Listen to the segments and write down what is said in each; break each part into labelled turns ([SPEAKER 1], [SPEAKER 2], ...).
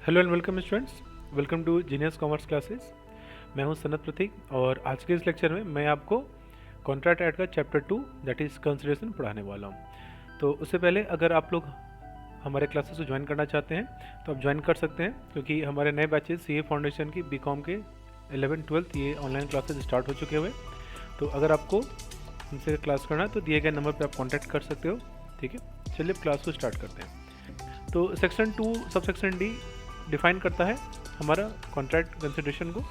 [SPEAKER 1] Hello and welcome students, welcome to genius commerce classes. मैं हूं सनत प्रतीक और आज के इस लेक्चर में मैं आपको कॉन्ट्रैक्ट एक्ट का चैप्टर 2 दैट इज़ कंसिडरेशन पढ़ाने वाला हूं। तो उससे पहले अगर आप लोग हमारे क्लासेस को ज्वाइन करना चाहते हैं तो आप ज्वाइन कर सकते हैं, क्योंकि हमारे नए बैचेस सीए फाउंडेशन की बीकॉम के 11th-12th ये ऑनलाइन क्लासेस स्टार्ट हो चुके हुए। तो अगर आपको हमसे क्लास करना है तो दिए गए नंबर पर आप कॉन्टैक्ट कर सकते हो। ठीक है, चलिए क्लास को स्टार्ट करते हैं। तो section 2 sub section D define करता है हमारा कॉन्ट्रैक्ट कंसिडरेशन को।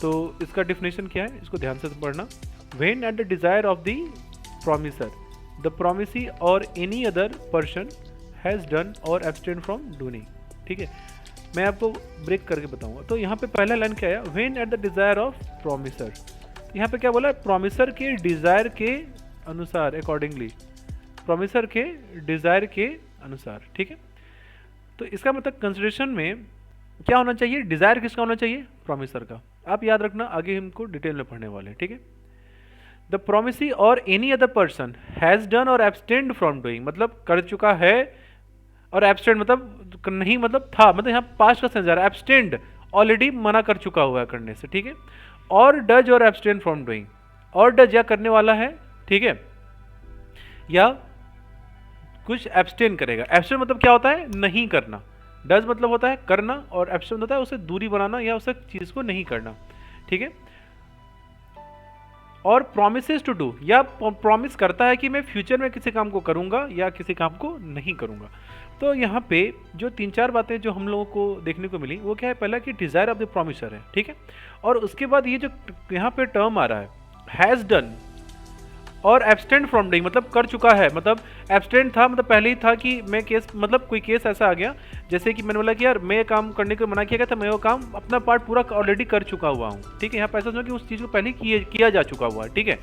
[SPEAKER 1] तो इसका डिफिनेशन क्या है, इसको ध्यान से पढ़ना। When at the desire of the promisor the promisee or any other person has done or abstain from doing. ठीक है, मैं आपको ब्रेक करके बताऊंगा। तो यहाँ पे पहला लाइन क्या है, when at the desire of promisor. यहाँ पे क्या बोला है, प्रोमिसर के डिजायर के अनुसार, अकॉर्डिंगली, प्रोमिसर के डिजायर के अनुसार। ठीक है, तो इसका मतलब कंसिडरेशन में क्या होना चाहिए, डिजायर किसका होना चाहिए, प्रोमिसर का। आप याद रखना, आगे हमको डिटेल में पढ़ने वाले हैं। ठीक है, the promisee or any other person has done और एब्सटेंड फ्रॉम डूइंग, मतलब कर चुका है, और एब्सटेंड मतलब नहीं, मतलब था, मतलब यहाँ पास्ट का सेंस आ रहा है। एब्सटेंड ऑलरेडी मना कर चुका हुआ है करने से। ठीक है, और डज और एब्सटेंड फ्रॉम डूइंग, और डज या करने वाला है, ठीक है, या कुछ एब्सटेन करेगा। एब्सटेन मतलब क्या होता है, नहीं करना। डज मतलब होता है करना, और एब्सटेन होता है उसे दूरी बनाना या उस चीज को नहीं करना। ठीक है, और प्रोमिसेस टू डू, या प्रॉमिस करता है कि मैं फ्यूचर में किसी काम को करूंगा या किसी काम को नहीं करूंगा। तो यहाँ पे जो 3-4 बातें जो हम लोगों को देखने को मिली वो क्या है, पहला कि डिजायर ऑफ द प्रोमिसर है। ठीक है, और उसके बाद ये जो यहाँ पे टर्म आ रहा है हैज डन और एब्सटेंड फ्रॉम डूइंग, मतलब कर चुका है, मतलब एब्सटेंड था, मतलब पहले ही था कि मैं केस, मतलब कोई केस ऐसा आ गया जैसे कि मैंने बोला कि यार मैं काम करने को मना किया गया था, मैं वो काम अपना पार्ट पूरा ऑलरेडी कर चुका हुआ हूँ। ठीक है, यहाँ पे ऐसा समझो कि उस चीज़ को पहले किया जा चुका हुआ है। ठीक है,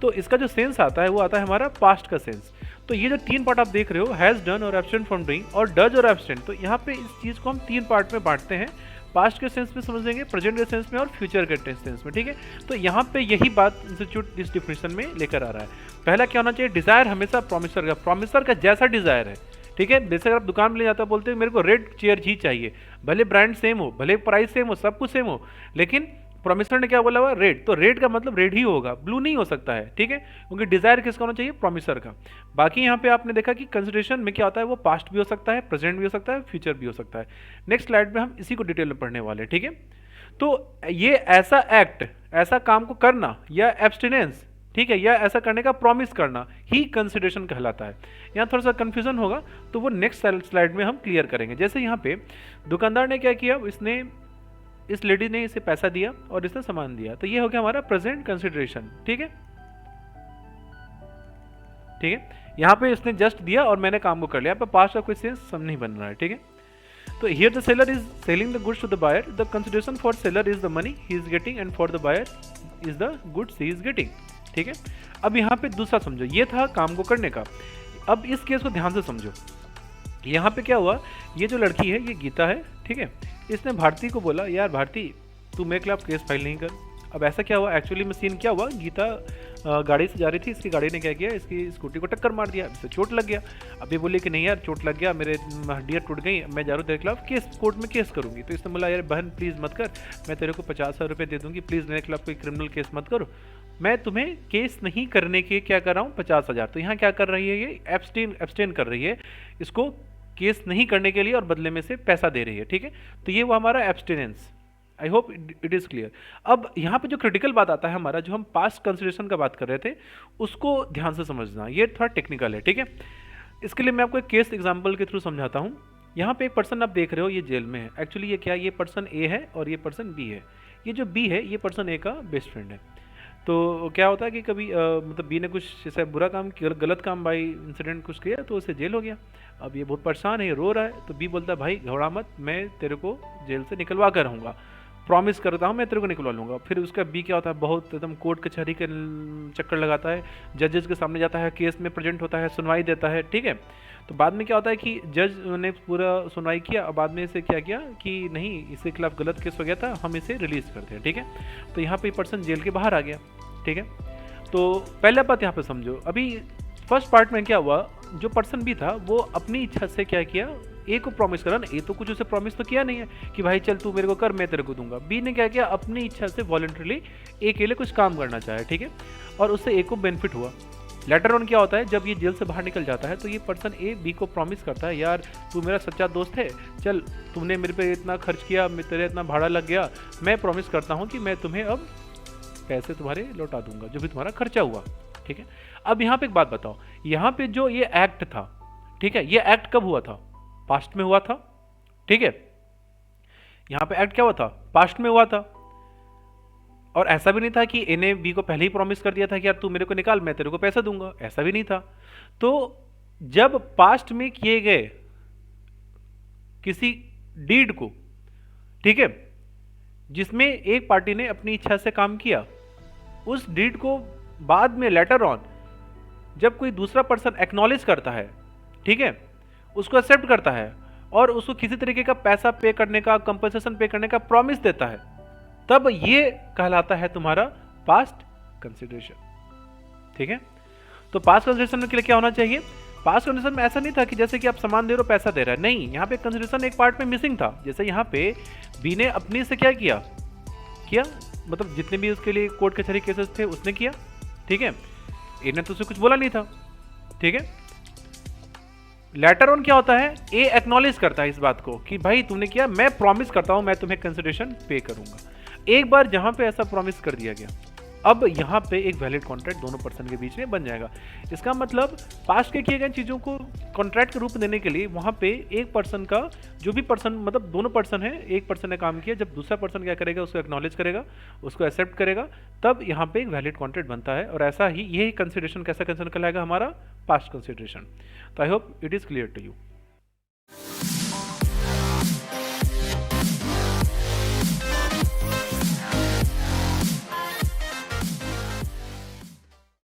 [SPEAKER 1] तो इसका जो सेंस आता है वो आता है हमारा पास्ट का सेंस। तो ये जो 3 पार्ट आप देख रहे हो, हैज़ डन और एब्सटेंड फ्रॉम डूइंग और डज और एब्सटेंड, तो यहाँ पे इस चीज़ को हम 3 पार्ट में बांटते हैं। पास्ट के सेंस में समझेंगे, प्रेजेंट के सेंस में, और फ्यूचर के सेंस में। ठीक है, तो यहाँ पे यही बात इंस्टीट्यूट इस डिफिनेशन में लेकर आ रहा है। पहला क्या होना चाहिए, डिजायर हमेशा प्रोमिसर का जैसा डिजायर है। ठीक है, जैसे अगर आप दुकान में ले जाते हो, बोलते हैं मेरे को रेड चेयर ही चाहिए, भले ब्रांड सेम हो, भले प्राइस सेम हो, सब कुछ सेम हो, लेकिन प्रोमिसर ने क्या बोला हुआ, रेड, तो रेड का मतलब रेड ही होगा, ब्लू नहीं हो सकता है। ठीक है, क्योंकि डिजायर किसका होना चाहिए, प्रोमिसर का। बाकी यहाँ पे आपने देखा कि कंसिडरेशन में क्या होता है, वो पास्ट भी हो सकता है, प्रेजेंट भी हो सकता है, फ्यूचर भी हो सकता है। नेक्स्ट स्लाइड में हम इसी को डिटेल में पढ़ने वाले हैं। ठीक है, तो ये ऐसा एक्ट, ऐसा काम को करना, या एब्सटिनेंस, ठीक है, या ऐसा करने का प्रॉमिस करना ही कंसिडरेशन कहलाता है। यहाँ थोड़ा सा कंफ्यूजन होगा तो वो नेक्स्ट स्लाइड में हम क्लियर करेंगे। जैसे यहाँ पे दुकानदार ने क्या किया, इसने, इस लेडी ने इसे पैसा दिया और इसने सामान दिया, तो ये हो गया हमारा प्रेजेंट कंसिडरेशन। ठीक है, ठीक है, यहाँ पे इसने जस्ट दिया और मैंने काम को कर लिया, यहाँ पे पास्ट का कोई सेंस सम नहीं बन रहा है। ठीक है, तो here the seller is selling the goods to the buyer. The consideration for seller is the money he is getting and for the buyer is the goods he is getting. ठीक है, अब यहाँ पे दूसरा समझो, ये था काम को करने का। अब इस केस को ध्यान से समझो। यहाँ पे क्या हुआ, ये जो लड़की है, ये गीता है, ठीक है, इसने भारती को बोला यार भारती तू मेरे खिलाफ केस फाइल नहीं कर। अब ऐसा क्या हुआ, एक्चुअली में सीन क्या हुआ, गीता गाड़ी से जा रही थी, इसकी गाड़ी ने क्या किया, इसकी स्कूटी को टक्कर मार दिया, इससे चोट लग गया। अब ये बोली कि नहीं यार चोट लग गया, मेरे हड्डियाँ टूट गई, मैं जा रहा हूँ तेरे खिलाफ केस, कोर्ट में केस करूँगी। तो इसने बोला यार बहन प्लीज़ मत कर, मैं तेरे को 50,000 रुपये दे दूँगी, प्लीज़ मेरे खिलाफ कोई क्रिमिनल केस मत करो, मैं तुम्हें केस नहीं करने के क्या कर रहा हूँ 50,000। तो यहाँ क्या कर रही है, ये एब्सटेन कर रही है, इसको केस नहीं करने के लिए और बदले में से पैसा दे रही है। ठीक है, तो ये वो हमारा abstinence. I hope it is clear. अब यहाँ पे जो क्रिटिकल बात आता है हमारा, जो हम पास्ट कंसिडरेशन का बात कर रहे थे, उसको ध्यान से समझना, ये थोड़ा टेक्निकल है। ठीक है, इसके लिए मैं आपको एक केस एग्जांपल के थ्रू समझाता हूँ। यहाँ पे एक पर्सन आप देख रहे हो, ये जेल में है। एक्चुअली ये क्या, ये पर्सन ए है और ये पर्सन बी है। ये जो बी है, ये पर्सन ए का बेस्ट फ्रेंड है। तो क्या होता है कि कभी मतलब बी ने कुछ ऐसा बुरा काम किया, गलत काम, बाई इंसिडेंट कुछ किया, तो उसे जेल हो गया। अब ये बहुत परेशान है, ये रो रहा है। तो बी बोलता है भाई घबरा मत, मैं तेरे को जेल से निकलवा कर रहूँगा, प्रॉमिस करता हूँ मैं तेरे को निकलवा लूँगा। फिर उसका बी क्या होता है, बहुत एकदम कोर्ट कचहरी के चक्कर लगाता है, जजेस के सामने जाता है, केस में प्रेजेंट होता है, सुनवाई देता है। ठीक है, तो बाद में क्या होता है कि जज ने पूरा सुनवाई किया, और बाद में इसे क्या किया कि नहीं, इसके खिलाफ गलत केस हो गया था, हम इसे रिलीज करते हैं। ठीक है, तो यहाँ पे पर्सन जेल के बाहर आ गया। ठीक है, तो पहला बात यहाँ पे समझो। अभी फर्स्ट पार्ट में क्या हुआ, जो पर्सन भी था वो अपनी इच्छा से क्या किया, ए को प्रॉमिस करा ना, ए तो कुछ उसे प्रॉमिस तो किया नहीं है कि भाई चल तू मेरे को कर मैं तेरे को दूंगा। बी ने क्या किया, अपनी इच्छा से वॉलंटरली ए के लिए कुछ काम करना चाहे, ठीक है, और उससे ए को बेनिफिट हुआ। लेटर ऑन क्या होता है, जब ये जेल से बाहर निकल जाता है तो ये पर्सन ए बी को प्रॉमिस करता है, यार तू मेरा सच्चा दोस्त है, चल तुमने मेरे पे इतना खर्च किया, तेरे इतना भाड़ा लग गया, मैं प्रॉमिस करता हूँ कि मैं तुम्हें अब पैसे तुम्हारे लौटा दूंगा जो भी तुम्हारा खर्चा हुआ, ठीक है। अब यहाँ पे एक बात बताओ, यहाँ पे जो ये एक्ट था, ठीक है, ये एक्ट कब हुआ था, पास्ट में हुआ था, ठीक है, यहाँ पे एक्ट क्या हुआ था, पास्ट में हुआ था। और ऐसा भी नहीं था कि ए ने बी को पहले ही प्रॉमिस कर दिया था कि यार तू मेरे को निकाल मैं तेरे को पैसा दूंगा, ऐसा भी नहीं था। तो जब पास्ट में किए गए किसी डीड को, ठीक है, जिसमें एक पार्टी ने अपनी इच्छा से काम किया, उस डीड को बाद में लेटर ऑन जब कोई दूसरा पर्सन एक्नॉलेज करता है, ठीक है, उसको एक्सेप्ट करता है और उसको किसी तरीके का पैसा पे करने का, कंपनसेशन पे करने का प्रॉमिस देता है, तब ये कहलाता है तुम्हारा पास्ट कंसिडरेशन, ठीक है। तो पास्ट कंसिडरेशन के लिए क्या होना चाहिए, पास्ट कंसिडरेशन में ऐसा नहीं था कि जैसे कि आप सामान दे रहे हो पैसा दे रहा है, नहीं, यहाँ पे कंसिडरेशन एक पार्ट में मिसिंग था। जैसे यहाँ पे बी ने अपने से क्या किया, मतलब जितने भी उसके लिए कोर्ट कचहरी केसेस थे उसने किया, ठीक है, ए ने तो उसे कुछ बोला नहीं था, ठीक है। लेटर ऑन क्या होता है, ए एक्नॉलेज करता है इस बात को कि भाई तुमने किया, मैं प्रॉमिस करता हूं मैं तुम्हें कंसिडरेशन पे करूंगा। एक बार जहां पे ऐसा प्रॉमिस कर दिया गया, अब यहाँ पे एक वैलिड कॉन्ट्रैक्ट दोनों पर्सन के बीच में बन जाएगा। इसका मतलब पास्ट के किए गए चीज़ों को कॉन्ट्रैक्ट के रूप में देने के लिए वहाँ पे एक पर्सन का, जो भी पर्सन, मतलब दोनों पर्सन है, एक पर्सन ने काम किया, जब दूसरा पर्सन क्या करेगा, उसको एक्नॉलेज करेगा, उसको एक्सेप्ट करेगा, तब यहाँ पे एक वैलिड कॉन्ट्रैक्ट बनता है। और ऐसा ही यही कंसिडरेशन कैसा कंसिडर कहलाएगा, हमारा पास्ट कंसिडरेशन। तो I hope it is clear to you.